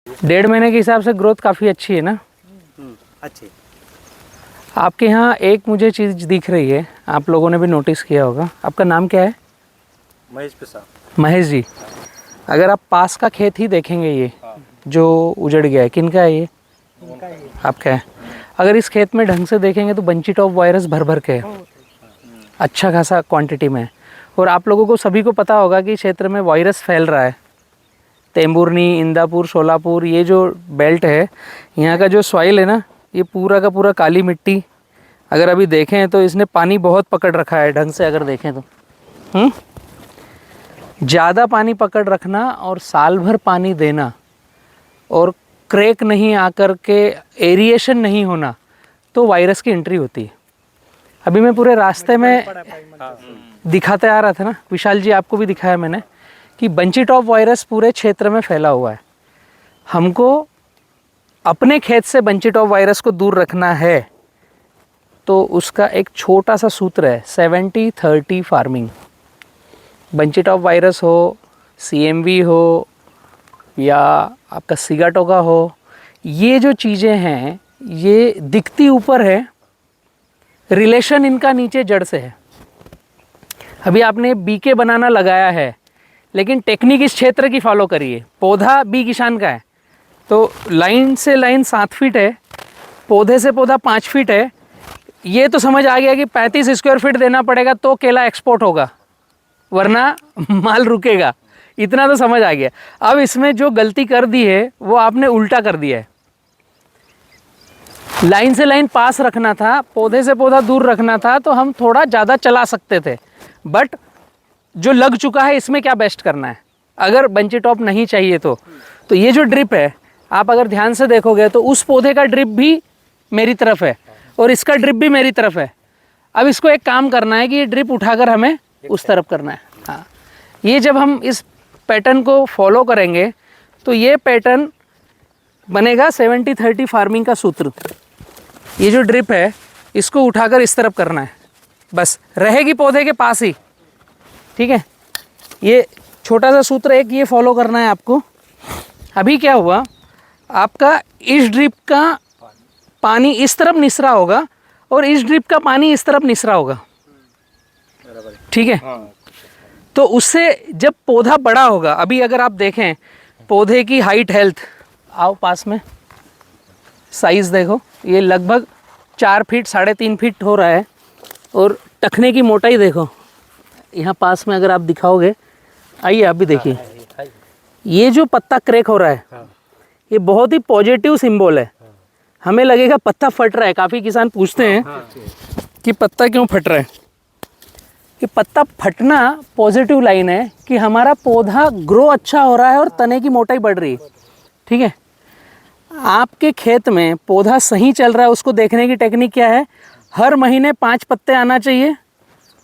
1.5 महीने के हिसाब से ग्रोथ काफ़ी अच्छी है ना? अच्छी। आपके यहाँ एक मुझे चीज़ दिख रही है, आप लोगों ने भी नोटिस किया होगा। आपका नाम क्या है? महेश प्रसाद। महेश जी, अगर आप पास का खेत ही देखेंगे, ये जो उजड़ गया है, किनका है ये? आपका है। अगर इस खेत में ढंग से देखेंगे तो बंची टॉप वायरस भर भर के है, अच्छा खासा क्वांटिटी में। और आप लोगों को सभी को पता होगा कि क्षेत्र में वायरस फैल रहा है। तेंबुरनी, इंदापुर, शोलापुर, ये जो बेल्ट है, यहाँ का जो सॉइल है ना, ये पूरा का पूरा काली मिट्टी। अगर अभी देखें तो इसने पानी बहुत पकड़ रखा है, ढंग से अगर देखें तो ज़्यादा पानी पकड़ रखना और साल भर पानी देना और क्रैक नहीं आकर के एरिएशन नहीं होना, तो वायरस की एंट्री होती है। अभी मैं पूरे रास्ते में दिखाते आ रहा था ना, विशाल जी आपको भी दिखाया मैंने, कि बंची टॉप वायरस पूरे क्षेत्र में फैला हुआ है। हमको अपने खेत से बंची टॉप वायरस को दूर रखना है, तो उसका एक छोटा सा सूत्र है, 70-30 फार्मिंग। बंची टॉप वायरस हो, CMV हो, या आपका सिगाटोका हो, ये जो चीज़ें हैं ये दिखती ऊपर है, रिलेशन इनका नीचे जड़ से है। अभी आपने बीके बनाना लगाया है, लेकिन टेक्निक इस क्षेत्र की फॉलो करिए। पौधा बी किसान का है, तो लाइन से लाइन 7 फीट है, पौधे से पौधा 5 फीट है। ये तो समझ आ गया कि 35 स्क्वायर फीट देना पड़ेगा तो केला एक्सपोर्ट होगा, वरना माल रुकेगा। इतना तो समझ आ गया। अब इसमें जो गलती कर दी है वो आपने उल्टा कर दिया है। लाइन से लाइन पास रखना था, पौधे से पौधा दूर रखना था, तो हम थोड़ा ज़्यादा चला सकते थे। बट जो लग चुका है इसमें क्या बेस्ट करना है, अगर बंची टॉप नहीं चाहिए तो ये जो ड्रिप है, आप अगर ध्यान से देखोगे तो उस पौधे का ड्रिप भी मेरी तरफ है और इसका ड्रिप भी मेरी तरफ है। अब इसको एक काम करना है कि ये ड्रिप उठाकर हमें उस तरफ करना है। हाँ, ये जब हम इस पैटर्न को फॉलो करेंगे तो ये पैटर्न बनेगा 70-30 फार्मिंग का सूत्र। ये जो ड्रिप है इसको उठाकर इस तरफ करना है, बस रहेगी पौधे के पास ही। ठीक है, ये छोटा सा सूत्र एक ये फॉलो करना है आपको। अभी क्या हुआ, आपका इस ड्रिप का पानी इस तरफ निसरा होगा और इस ड्रिप का पानी इस तरफ निसरा होगा। ठीक है, तो उससे जब पौधा बड़ा होगा, अभी अगर आप देखें पौधे की हाइट, हेल्थ, आओ पास में, साइज़ देखो, ये लगभग 4 फीट 3.5 फीट हो रहा है। और टखने की मोटाई देखो, यहाँ पास में अगर आप दिखाओगे, आइए आप भी देखिए, ये जो पत्ता क्रैक हो रहा है, ये बहुत ही पॉजिटिव सिंबल है। हमें लगेगा पत्ता फट रहा है, काफ़ी किसान पूछते हैं कि पत्ता क्यों फट रहा है। कि पत्ता फटना पॉजिटिव लाइन है कि हमारा पौधा ग्रो अच्छा हो रहा है और तने की मोटाई बढ़ रही है। ठीक है, आपके खेत में पौधा सही चल रहा है, उसको देखने की टेक्निक क्या है, हर महीने 5 पत्ते आना चाहिए,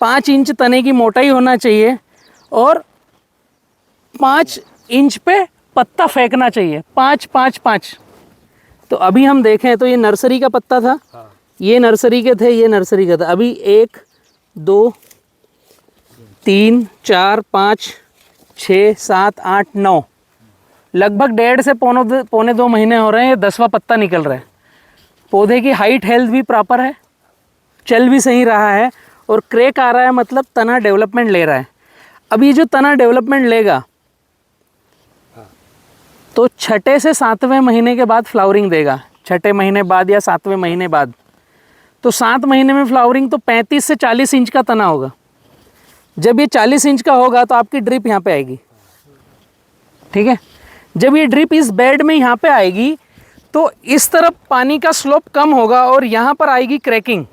5 इंच तने की मोटाई होना चाहिए और 5 इंच पे पत्ता फेंकना चाहिए, 5-5-5। तो अभी हम देखें तो ये नर्सरी का पत्ता था, ये नर्सरी के थे, ये नर्सरी का था। अभी 1 2 3 4 5 6 7 8 9, लगभग 1.5 से पौने 2 महीने हो रहे हैं, ये 10वां पत्ता निकल रहा है। पौधे की हाइट, हेल्थ भी प्रॉपर है, चल भी सही रहा है और क्रैक आ रहा है, मतलब तना डेवलपमेंट ले रहा है। अब ये जो तना डेवलपमेंट लेगा तो 6 से 7वें महीने के बाद फ्लावरिंग देगा, 6 महीने बाद या 7वें महीने बाद। तो 7 महीने में फ्लावरिंग, तो 35 से 40 इंच का तना होगा। जब ये 40 इंच का होगा तो आपकी ड्रिप यहाँ पे आएगी। ठीक है, जब ये ड्रिप इस बेड में यहाँ पे आएगी तो इस तरफ पानी का स्लोप कम होगा और यहाँ पर आएगी क्रैकिंग।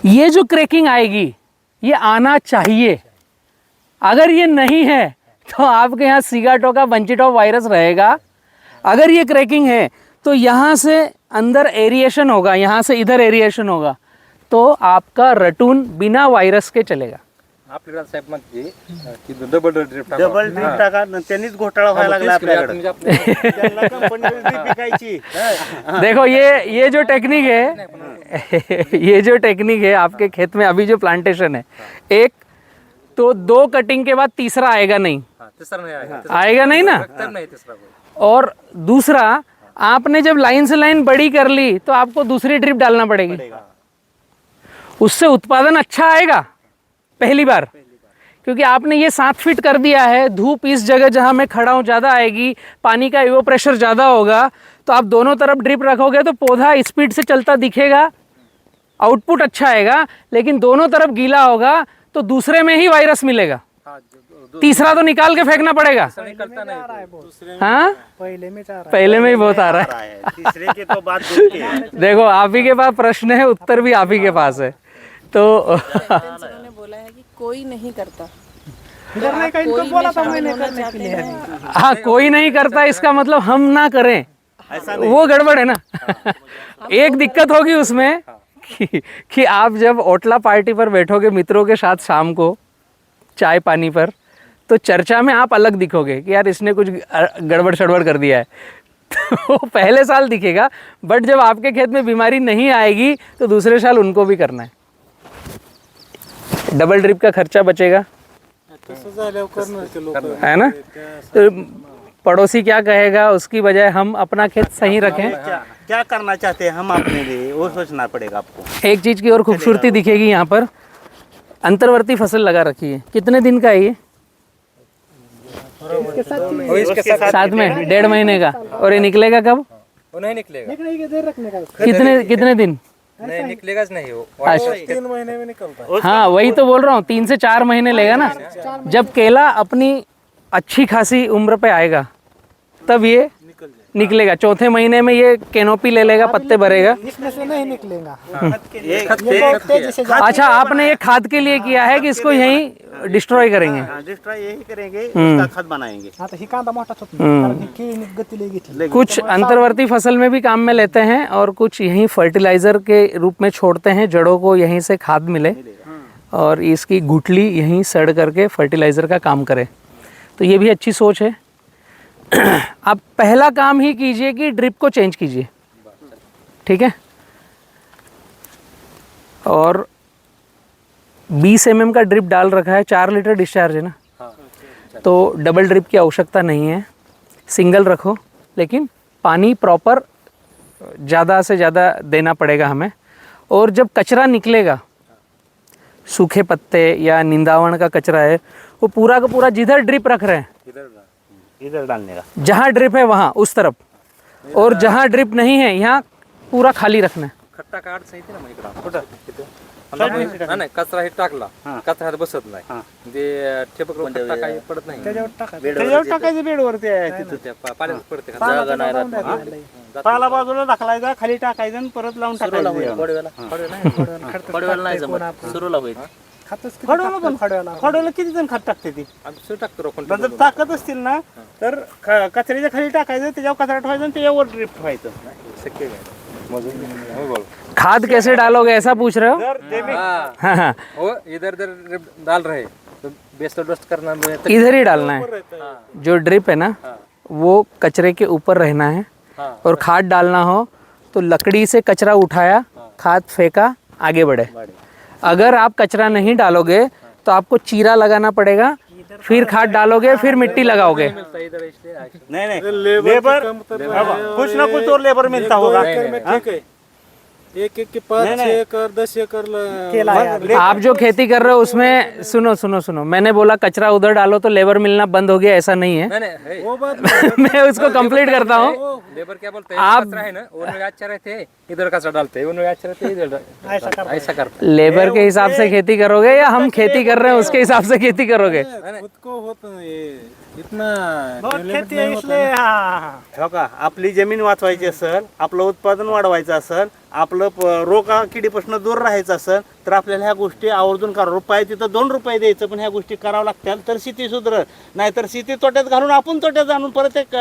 ये जो क्रैकिंग आएगी ये आना चाहिए, अगर ये नहीं है तो आपके यहाँ सिगाटोका बंची टॉप वायरस रहेगा। अगर ये क्रैकिंग है तो यहाँ से अंदर एरिएशन होगा, यहाँ से इधर एरिएशन होगा, तो आपका रटून बिना वायरस के चलेगा। आपल्याला साहेब म्हणते की डबल ड्रिप टाका, त्यांनीच घोटाळा व्हायला लागला आपल्याकडे। त्यांना कंपनी ड्रिप विकायची। देखो ये जो टेक्निक है ये जो टेक्निक है आपके खेत में अभी जो प्लांटेशन है, एक तो 2 कटिंग के बाद तीसरा आएगा नहीं, तीसरा नहीं आएगा, आएगा नहीं ना। और दूसरा, आपने जब लाइन से लाइन बड़ी कर ली तो आपको दूसरी ड्रिप डालना पड़ेगी, उससे उत्पादन अच्छा आएगा पहली बार, क्योंकि आपने ये 7 फीट कर दिया है। धूप इस जगह जहाँ मैं खड़ा हूँ ज़्यादा आएगी, पानी का इवो प्रेशर ज़्यादा होगा, तो आप दोनों तरफ ड्रिप रखोगे तो पौधा स्पीड से चलता दिखेगा, आउटपुट अच्छा आएगा। लेकिन दोनों तरफ गीला होगा तो दूसरे में ही वायरस मिलेगा, तीसरा तो निकाल के फेंकना पड़ेगा। हाँ, पहले में ही बहुत आ रहा है। तीसरे की तो बात दूर की है। देखो, आप ही के पास प्रश्न है, उत्तर भी आप ही के पास है। तो उन्होंने बोला है कि कोई नहीं करता, हाँ, कोई नहीं करता, इसका मतलब हम ना करें, वो गड़बड़ है ना। एक दिक्कत होगी उसमें कि आप जब ओटला पार्टी पर बैठोगे मित्रों के साथ शाम को चाय पानी पर, तो चर्चा में आप अलग दिखोगे कि यार इसने कुछ गड़बड़ शड़बड़ कर दिया है। तो पहले साल दिखेगा, बट जब आपके खेत में बीमारी नहीं आएगी तो दूसरे साल उनको भी करना है। डबल ड्रिप का खर्चा बचेगा, है ना। तो पड़ोसी क्या कहेगा उसकी बजाय हम अपना खेत सही रखें। क्या करना चाहते हैं हम अपने लिए, वो सोचना पड़ेगा आपको। एक चीज़ की और खूबसूरती दिखेगी यहाँ पर, अंतर्वर्ती फसल लगा रखी है। कितने दिन का है ये? साथ में 1.5 महीने का। और ये निकलेगा कब? वो नहीं निकलेगा, कितने दिन? नहीं निकलेगा नहीं वो। 3 महीने में निकलता है। हाँ, वही तो बोल रहा हूँ, 3 से 4 महीने लेगा ना। जब केला अपनी अच्छी खासी उम्र पे आएगा तब ये निकलेगा। चौथे महीने में ये कैनोपी ले लेगा, पत्ते भरेगा। इसमें से नहीं निकलेगा। अच्छा, आपने ये खाद के लिए किया है कि इसको यहीं डिस्ट्रॉय करेंगे? डिस्ट्रॉय यही करेंगे, उसका खाद बनाएंगे। आता ही कांदा मोठाच होत नाही, कारण ही केळी गतीला घेतली। कुछ अंतर्वर्ती फसल में भी काम में लेते हैं और कुछ यहीं फर्टिलाइजर के रूप में छोड़ते हैं, जड़ों को यहीं से खाद मिले और इसकी गुठली यहीं सड़ करके फर्टिलाइजर का काम करे। तो ये भी अच्छी सोच है। आप पहला काम ही कीजिए कि ड्रिप को चेंज कीजिए, ठीक है। और 20 mm का ड्रिप डाल रखा है, 4 लीटर डिस्चार्ज है ना, तो डबल ड्रिप की आवश्यकता नहीं है। सिंगल रखो, लेकिन पानी प्रॉपर ज़्यादा से ज़्यादा देना पड़ेगा हमें। और जब कचरा निकलेगा, सूखे पत्ते या निंदावन का कचरा है, वो पूरा का पूरा जिधर ड्रिप रख रहे हैं इधर डालने का, जहाँ ड्रिप है वहाँ उस तरफ, और जहाँ ड्रिप नहीं है यहाँ पूरा खाली रखना है। खट्टा काढ सांगितलं ना मग इकडं नाही कचरा हे टाकला, कचरा हात बसत नाही, ते ठिबक खट्टा काही पडत नाही, त्याच्यावर टाकायचं बेडवरती आहे तिथं. त्या पाण्यात पडते का? पाला बाजूला ढकलायचा, खाली टाकायचं आणि परत लावून टाकायचं. खडवला किती जण खत टाकते ती? आम्ही टाकतो रोखून जर टाकत असतील ना तर कचऱ्याच्या खाली टाकायचं, त्याच्यावर कचरा ठेवायचा आणि त्याच्यावर ड्रिप ठेवायचं. शक्य काय? खाद कैसे डालोगे ऐसा पूछ रहे हो? जर जमीन हाँ हाँ, वो इधर इधर डाल रहे तो बेस्ट डस्ट करना इधर ही डालना है। जो ड्रिप है ना वो कचरे के ऊपर रहना है, और खाद डालना हो तो लकड़ी से कचरा उठाया, खाद फेंका, आगे बढ़े। अगर आप कचरा नहीं डालोगे तो आपको चीरा लगाना पड़ेगा, फिर खाद डालोगे, फिर मिट्टी लगाओगे। नहीं नहीं, लेबर कुछ ना कुछ और लेबर मिलता होगा। ठीक है, एक के 5 एकड़ 10 एकड़ केला है। आप जो खेती कर रहे हो उसमें सुनो, मैंने बोला कचरा उधर डालो तो लेबर मिलना बंद हो गया, ऐसा नहीं है। वो बात मैं उसको कंप्लीट करता हूँ। लेबर क्या बोलते हैं, आप कचरा है ना, वो लोग अच्छा रहते हैं, इधर कचरा डालते हैं, वो लोग अच्छा रहते हैं, इधर ऐसा करते लेबर के हिसाब से खेती करोगे या हम खेती कर रहे हैं उसके हिसाब से खेती करोगे? खुद को होत नाही इतना खेती आहे इसलिए. हो का, आपली जमीन वाचवायची असेल, आपलं उत्पादन वाढवायचं असेल, आपलं रोगा किडीपासून दूर राहायचं असेल, तर आपल्याला ह्या गोष्टी आवर्जून करा. रुपये तिथं 2 रुपये द्यायचं, पण ह्या गोष्टी करावं लागतील तर शेती सुधरत. नाहीतर शेती तोट्यात घालून आपण तोट्यात जाणून परत एक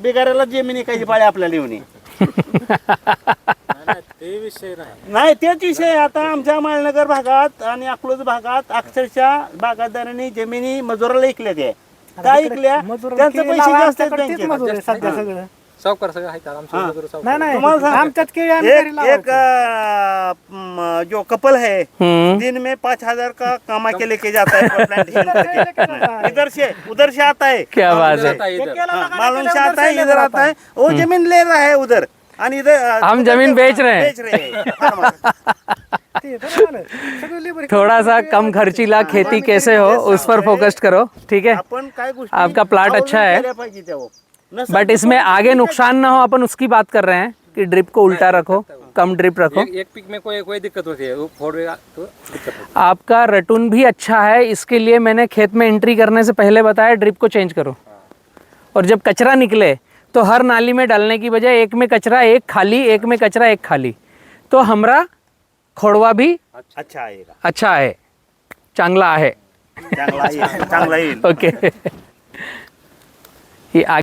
बिगाऱ्याला जमीन एकाची पाळी आपल्याला येऊन ते विषय नाही. नाही, तेच विषय. आता आमच्या माळनगर भागात आणि अकलूज भागात अक्षरशः बागायतदारांनी जमिनी मजुराला ऐकल्या, त्या ऐकल्या, त्यांचे पैसे जास्त आहेत बँकेत. सध्या सगळं सावकार सगळं आहे का आमच्या हाँ। वगैरे सावकार. नाही तुम्हाला नाही सांग- आमच्यात केळी आम्ही घरी एक लावायचो. जो कपल है हम्म। दिन में 5,000 का कमा के लेके जाता है प्लांटेशन करके। उधर से आता है क्या बात है आता इधर. मालूम से आता है इधर आता है वो जमीन ले रहा है उधर आणि इधर हम जमीन बेच रहे हैं। बेच रहे हैं farmer। ते तर झालं. सगळं labor थोड़ा सा कम खर्चीला खेती कैसे हो उस पर फोकस करो, ठीक है। आपण काय गोष्टी आपका प्लॉट आवर्जून अच्छा है। केल्या पाहिजे तेव्हा. नसेल बट इसमें आगे नुकसान ना हो, अपन उसकी बात कर रहे हैं कि ड्रिप को उल्टा रखो, कम ड्रिप रखो। एक पीक में कोई दिक्कत होती है वो फोड़ेगा तो दिक्कत होती आपका रटून भी अच्छा है, इसके लिए मैंने खेत में एंट्री करने से पहले बताया ड्रिप को चेंज करो। और जब कचरा निकले तो हर नाली में डालने की बजाय एक में कचरा एक खाली, एक में कचरा एक खाली, तो हमारा खोडवा भी अच्छा आएगा अच्छा है, चांगला है। चांगला येईल चांगला येईल ओके ये